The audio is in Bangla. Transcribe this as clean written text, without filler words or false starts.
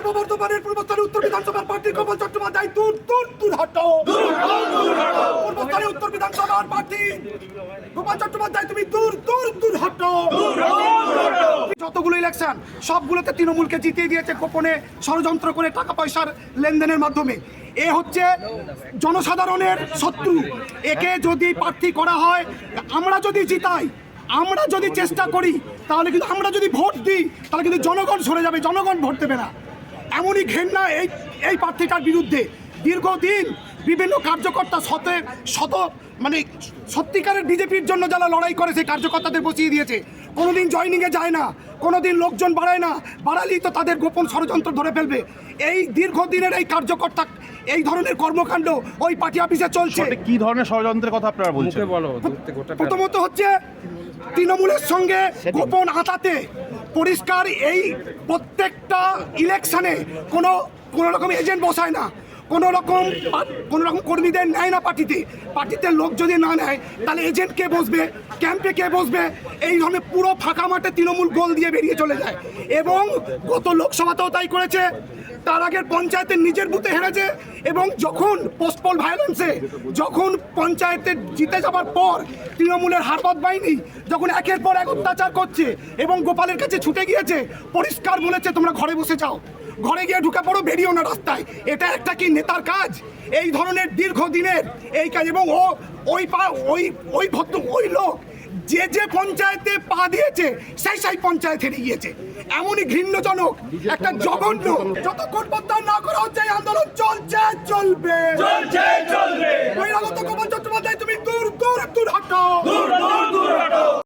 পূর্ব বর্ধমানের পূর্বস্থানে উত্তর বিধানসভার প্রার্থী গোপাল চট্টোপাধ্যায় দূর দূর দূর হটো। পূর্বস্থানে উত্তর বিধানসভার প্রার্থী গোপাল চট্টোপাধ্যায় তুমি দূর দূর দূর হটো। যতগুলো ইলেকশন সবগুলোতে তৃণমূলকে জিতিয়ে দিয়েছে গোপনে ষড়যন্ত্র করে টাকা পয়সার লেনদেনের মাধ্যমে। এ হচ্ছে জনসাধারণের শত্রু। একে যদি প্রার্থী করা হয়, আমরা যদি জিতাই, আমরা যদি চেষ্টা করি, তাহলে কিন্তু আমরা যদি ভোট দিই তাহলে কিন্তু জনগণ সরে যাবে, জনগণ ভোট দেবে না। এমনই ঘেন্না এই প্রার্থীটার বিরুদ্ধে। দীর্ঘদিন বিভিন্ন কার্যকর্তা মানে সত্যিকারের বিজেপির জন্য যারা লড়াই করে সেই কার্যকর্তাদের বসিয়ে দিয়েছে। কোনোদিন জয়নিংয়ে যায় না, কোনোদিন লোকজন বাড়ায় না, বাড়ালেই তো তাদের গোপন ষড়যন্ত্র ধরে ফেলবে। এই দীর্ঘদিনের এই কার্যকর্তা এই ধরনের কর্মকাণ্ড ওই পার্টি অফিসে চলছে। কি ধরনের ষড়যন্ত্রের কথা আপনারা বলছেন? প্রথমত হচ্ছে তৃণমূলের সঙ্গে গোপন আতাতে পরিষ্কার এই প্রত্যেকটা ইলেকশনে কোনো রকম এজেন্ট বসায় না, কোনো রকম কর্মীদের নেয় না পার্টিতে লোক যদি না নেয় তাহলে এজেন্ট কে বসবে, ক্যাম্পে কে বসবে, এই ধরনের পুরো ফাঁকা মাঠে তৃণমূল গোল দিয়ে বেরিয়ে চলে যায়। এবং গত লোকসভাতেও তাই করেছে, তার আগের পঞ্চায়েতের নিজের বুথে হেরেছে। এবং যখন পোস্টপল ভায়োলেন্সে যখন পঞ্চায়েতে জিতে যাবার পর তৃণমূলের হারবাদ বাহিনী যখন একের পর এক অত্যাচার করছে এবং গোপালের কাছে ছুটে গিয়েছে, পরিষ্কার বলেছে তোমরা ঘরে বসে যাও, ঘরে গিয়ে ঢুকে পড়ো, বেরিয়েও না রাস্তায়। এটা একটা কি নেতার কাজ? এই ধরনের দীর্ঘদিনের এই কাজ। এবং ওই লোক যে পঞ্চায়েতে পা দিয়েছে সেই পঞ্চায়েত হেরে গিয়েছে। এমনই ঘৃণ্যজনক একটা জঘন্য। যতক্ষণ প্রত্যাহার না করা হচ্ছে এই আন্দোলন চলবে। বহিরাগত গোপাল চট্টোপাধ্যায় তুমি দূর দূর দূর হটো।